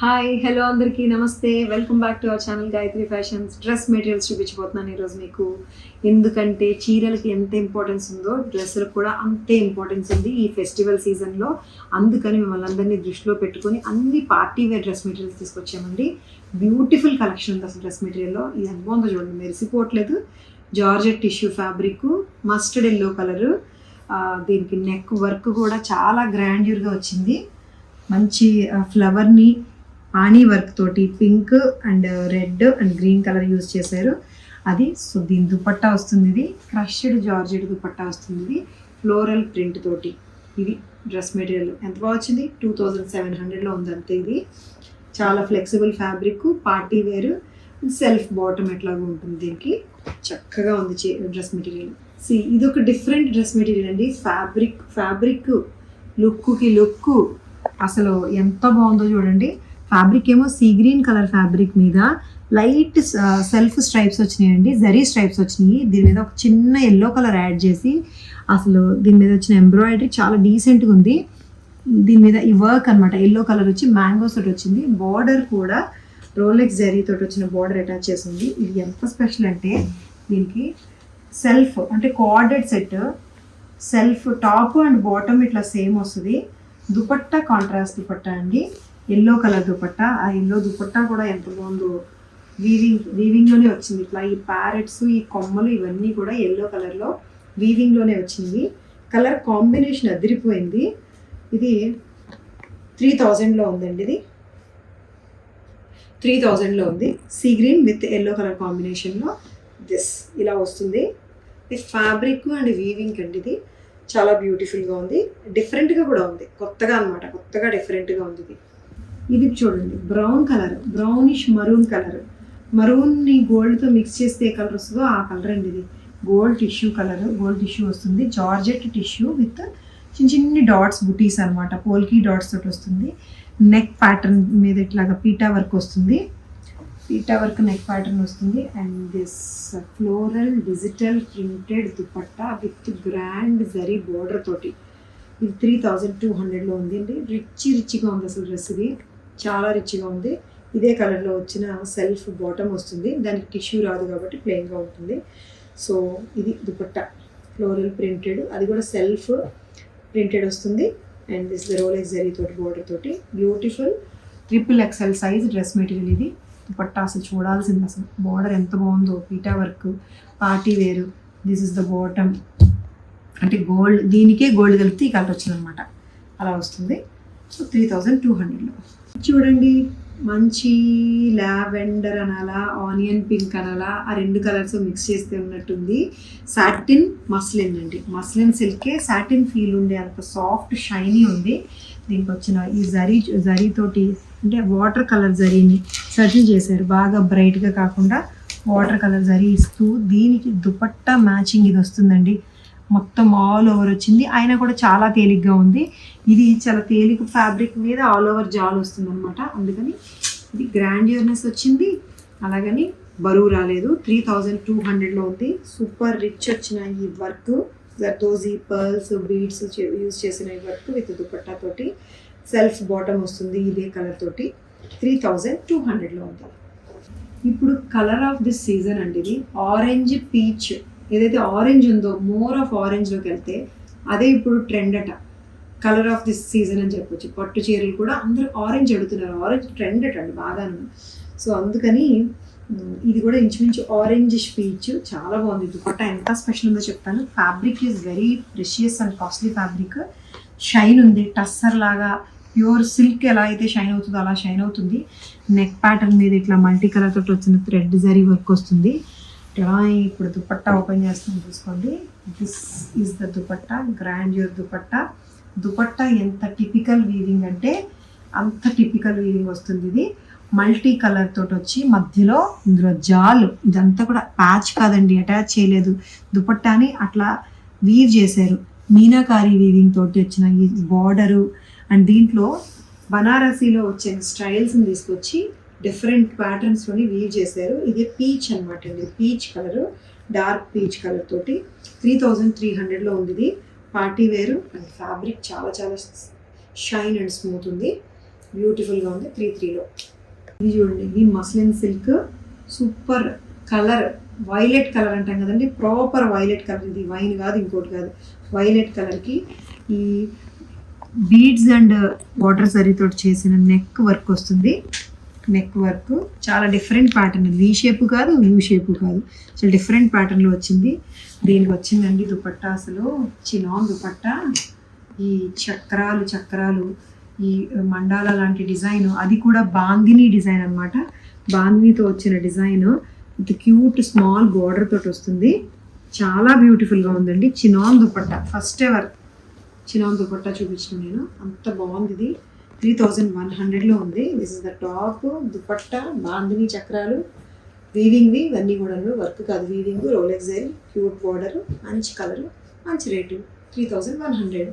Hi hello అందరికీ నమస్తే welcome back to our channel Gayatri fashions. Dress materials చూపించబోతున్నాను ఈరోజు మీకు. ఎందుకంటే చీరలకి ఎంత ఇంపార్టెన్స్ ఉందో డ్రెస్సులకు కూడా అంతే ఇంపార్టెన్స్ ఉంది ఈ ఫెస్టివల్ సీజన్లో. అందుకని మిమ్మల్ని అందరినీ దృష్టిలో పెట్టుకొని అన్ని పార్టీ వేర్ డ్రెస్ మెటీరియల్స్ తీసుకొచ్చామండి. బ్యూటిఫుల్ కలెక్షన్ ఉంది అసలు డ్రెస్ మెటీరియల్లో. ఇది ఎంత బాగుందో చూడండి, మెరిసిపోవట్లేదు. Georgette tissue fabric, mustard yellow colour, దీనికి నెక్ వర్క్ కూడా చాలా గ్రాండ్యూర్గా వచ్చింది. మంచి ఫ్లవర్ని ఆనీ వర్క్ తోటి pink and red and green colour use చేశారు. అది సో దీని దుపట్టా వస్తుంది. ఇది క్రష్డ్ జార్జెట్ దుపట్టా వస్తుంది. ఇది ఫ్లోరల్ ప్రింట్ తోటి ఇది డ్రెస్ మెటీరియల్. ఎంత బాగా వచ్చింది, 2700లో ఉంది అంతే. ఇది చాలా flexible fabric, party wear, self bottom ఎట్లాగా ఉంటుంది. దీనికి చక్కగా ఉంది డ్రెస్ మెటీరియల్. ఇది ఒక డిఫరెంట్ డ్రెస్ మెటీరియల్ అండి. ఫ్యాబ్రిక్ లుక్కి లుక్ అసలు ఎంత బాగుందో చూడండి. ఫ్యాబ్రిక్ ఏమో సీ గ్రీన్ కలర్ ఫ్యాబ్రిక్ మీద లైట్ సెల్ఫ్ స్ట్రైప్స్ వచ్చినాయండి, జరీ స్ట్రైప్స్ వచ్చినాయి. దీని మీద ఒక చిన్న ఎల్లో కలర్ యాడ్ చేసి అసలు దీని మీద వచ్చిన ఎంబ్రాయిడరీ చాలా డీసెంట్గా ఉంది. దీని మీద ఈ వర్క్ అనమాట ఎల్లో కలర్ వచ్చి మ్యాంగోస్ తోటి వచ్చింది. బార్డర్ కూడా రోలెక్స్ జరీ తోటి వచ్చిన బార్డర్ అటాచ్ చేసింది. ఇది ఎంత స్పెషల్ అంటే దీనికి సెల్ఫ్ అంటే coordinate set, self top and bottom ఇట్లా సేమ్ వస్తుంది. దుపట్టా కాంట్రాస్ట్ దుపట్టా అండి, ఎల్లో కలర్ దుపట్టా. ఆ ఎల్లో దుపట్టా కూడా ఎంత బాగుందో, వీవింగ్లోనే వచ్చింది. ఇట్లా ఈ ప్యారెట్స్, ఈ కొమ్మలు ఇవన్నీ కూడా ఎల్లో కలర్లో వీవింగ్లోనే వచ్చింది. కలర్ కాంబినేషన్ అదిరిపోయింది. ఇది 3000లో ఉందండి. ఇది 3000లో ఉంది. Sea green with yellow colour కాంబినేషన్లో ఇలా వస్తుంది. ఇది ఫ్యాబ్రిక్ అండ్ వీవింగ్ అండి. ఇది చాలా బ్యూటిఫుల్గా ఉంది, డిఫరెంట్గా కూడా ఉంది, కొత్తగా అనమాట, కొత్తగా డిఫరెంట్గా ఉంది. ఇది చూడండి, brown colour, brownish maroon colour, మరూన్ని గోల్డ్తో మిక్స్ చేస్తే ఏ కలర్ వస్తుందో ఆ కలర్ అండి. ఇది gold tissue colour, gold tissue వస్తుంది. జార్జెట్ టిష్యూ విత్ చిన్ని డాట్స్, బుటీస్ అనమాట, పోల్కీ డాట్స్ తోటి వస్తుంది. నెక్ ప్యాటర్న్ మీద ఇట్లాగా పీటా వర్క్ వస్తుంది. పీటా వర్క్ నెక్ ప్యాటర్న్ వస్తుంది. And this floral digital printed dupatta with grand zari border తోటి. ఇది 3200లో ఉంది అండి. రిచ్గా ఉంది అసలు డ్రెస్. ఇది చాలా రిచ్గా ఉంది. ఇదే కలర్లో వచ్చిన సెల్ఫ్ బాటమ్ వస్తుంది. దానికి టిష్యూ రాదు కాబట్టి ప్లెయిన్గా ఉంటుంది. సో ఇది దుపట్టా ఫ్లోరల్ ప్రింటెడ్, అది కూడా సెల్ఫ్ ప్రింటెడ్ వస్తుంది. అండ్ దిస్ రోలెక్స్ జరీ తోటి బోర్డర్ తోటి beautiful XXL size dress material. ఇది దుపట్టా అసలు చూడాల్సింది. అసలు బార్డర్ ఎంత బాగుందో, పీటా వర్క్, పార్టీ వేరు. దిస్ ఇస్ ద బాటమ్ అంటే గోల్డ్, దీనికే గోల్డ్ కలిపితే ఈ కలర్ వచ్చిందనమాట, అలా వస్తుంది. సో 3200లో చూడండి. మంచి లావెండర్ అనాలా, ఆనియన్ పింక్ అనాలా, ఆ రెండు కలర్స్ మిక్స్ చేస్తే ఉన్నట్టుంది. సాటిన్ మస్లిన్ అండి, మస్లిన్ సిల్కే సాటిన్ ఫీల్ ఉండే అంత సాఫ్ట్ షైనీ ఉంది. దీనికి వచ్చిన ఈ జరీతోటి అంటే వాటర్ కలర్ జరీని సర్టిల్ చేశారు, బాగా బ్రైట్గా కాకుండా వాటర్ కలర్ జరీ ఇస్తూ. దీనికి దుపట్టా మ్యాచింగ్ ఇది వస్తుందండి, మొత్తం ఆల్ ఓవర్ వచ్చింది. అయినా కూడా చాలా తేలిగ్గా ఉంది. ఇది చాలా తేలిక ఫ్యాబ్రిక్ మీద ఆల్ ఓవర్ జాల్ వస్తుంది అనమాట. అందుకని ఇది గ్రాండ్యూర్నెస్ వచ్చింది, అలాగని బరువు రాలేదు. 3200లో ఉంది. సూపర్ రిచ్ వచ్చిన ఈ work, zardozi pearls beads use చేసిన ఈ వర్క్ విత్ దుపట్టా తోటి సెల్ఫ్ బాటమ్ వస్తుంది. ఇదే కలర్ తోటి 3200లో ఉంది. ఇప్పుడు కలర్ ఆఫ్ దిస్ సీజన్ అండి. ఇది ఆరెంజ్ పీచ్, ఏదైతే ఆరెంజ్ ఉందో మోర్ ఆఫ్ ఆరెంజ్లోకి వెళ్తే అదే ఇప్పుడు ట్రెండ్ అట. కలర్ ఆఫ్ దిస్ సీజన్ అని చెప్పొచ్చు. పట్టు చీరలు కూడా అందరూ ఆరెంజ్ అడుగుతున్నారు, ఆరెంజ్ ట్రెండ్ అట అండి బాగాను. సో అందుకని ఇది కూడా ఇంచుమించు ఆరెంజ్ పీచ్, చాలా బాగుంది. దుపట్టా ఎంత స్పెషల్ ఉందో చెప్తాను. Fabric is very precious and costly fabric. Shine ఉంది, టస్సర్ లాగా ప్యూర్ సిల్క్ ఎలా అయితే షైన్ అవుతుందో అలా షైన్ అవుతుంది. నెక్ ప్యాటర్న్ మీద ఇట్లా మల్టీ కలర్ తోటి వచ్చిన థ్రెడ్ జరీ వర్క్ వస్తుంది. ఇప్పుడు దుపట్టా ఓపెన్ చేస్తాం చూసుకోండి. This is the dupatta, grandeur dupatta. Dupatta ఎంత టిపికల్ వీవింగ్ అంటే అంత టిపికల్ వీవింగ్ వస్తుంది. ఇది మల్టీ కలర్ తోటి వచ్చి మధ్యలో ఇందులో జాల్, ఇదంతా కూడా ప్యాచ్ కాదండి, అటాచ్ చేయలేదు. దుపట్టాని అట్లా వీవ్ చేశారు. మీనాకారి వీవింగ్ తోటి వచ్చిన ఈ బార్డరు. అండ్ దీంట్లో బనారసీలో వచ్చిన స్టైల్స్ని తీసుకొచ్చి డిఫరెంట్ ప్యాటర్న్స్లోని వీవ్ చేశారు. ఇది పీచ్ అనమాట అండి, peach colour, dark peach colour తోటి 3300లో ఉంది. ఇది పార్టీ వేరు అండ్ ఫ్యాబ్రిక్ చాలా చాలా షైన్ అండ్ స్మూత్ ఉంది. బ్యూటిఫుల్గా ఉంది 3-3లో. ఇది చూడండి, ఇది muslin silk, super colour, violet colour అంటాం కదండి, ప్రాపర్ వైలెట్ కలర్. ఇది వైన్ కాదు, ఇంకోటి కాదు, వైలెట్ కలర్కి ఈ బీడ్స్ అండ్ వాటర్ జరీతో చేసిన నెక్ వర్క్ వస్తుంది. నెక్ వర్క్ చాలా డిఫరెంట్ ప్యాటర్న్, వి షేప్ కాదు, యూ షేప్ కాదు, చాలా డిఫరెంట్ ప్యాటర్న్లో వచ్చింది. దీనికి వచ్చిందండి దుపట్టా, అసలు చినాన్ దుపట్టా, ఈ చక్రాలు, ఈ మండాల లాంటి డిజైన్, అది కూడా బాందిని డిజైన్ అనమాట. బాందినితో వచ్చిన design with cute small border తోటి వస్తుంది. చాలా బ్యూటిఫుల్గా ఉందండి. Chinon dupatta, first ever chinon dupatta చూపించిన నేను, అంత బాగుంది. ఇది 3100లో ఉంది. This is the top, dupatta, bandhani చక్రాలు, వీవింగ్వి ఇవన్నీ కూడా, వర్క్ కాదు weaving, Rolex zari, cute border, మంచి కలరు, మంచి రేటు 3100.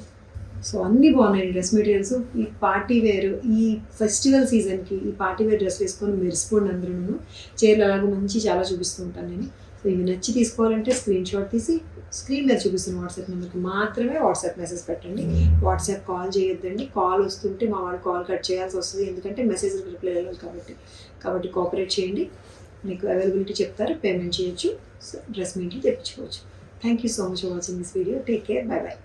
సో అన్నీ బాగున్నాయి డ్రెస్ మెటీరియల్స్. ఈ పార్టీ వేర్, ఈ ఫెస్టివల్ సీజన్కి ఈ పార్టీ వేర్ డ్రెస్ వేసుకొని మెరిసిపోండి అందరూ. చీరలు అలాగే మంచి చాలా చూపిస్తూ ఉంటాను నేను. సో ఇవి నచ్చి తీసుకోవాలంటే స్క్రీన్ షాట్ తీసి స్క్రీన్ మీద చూపిస్తున్న వాట్సాప్ నెంబర్కి మాత్రమే వాట్సాప్ మెసేజ్ పెట్టండి. వాట్సాప్ కాల్ చేయొద్దండి. కాల్ వస్తుంటే మా వాళ్ళు కాల్ కట్ చేయాల్సి వస్తుంది, ఎందుకంటే మెసేజ్ రిప్లై అవ్వాలి కాబట్టి కోఆపరేట్ చేయండి. మీకు అవైలబిలిటీ చెప్తారు, పేమెంట్ చేయొచ్చు, డ్రెస్ మీ ఇంటికి తెప్పించుకోవచ్చు. Thank you so much for watching this video. Take care, bye by.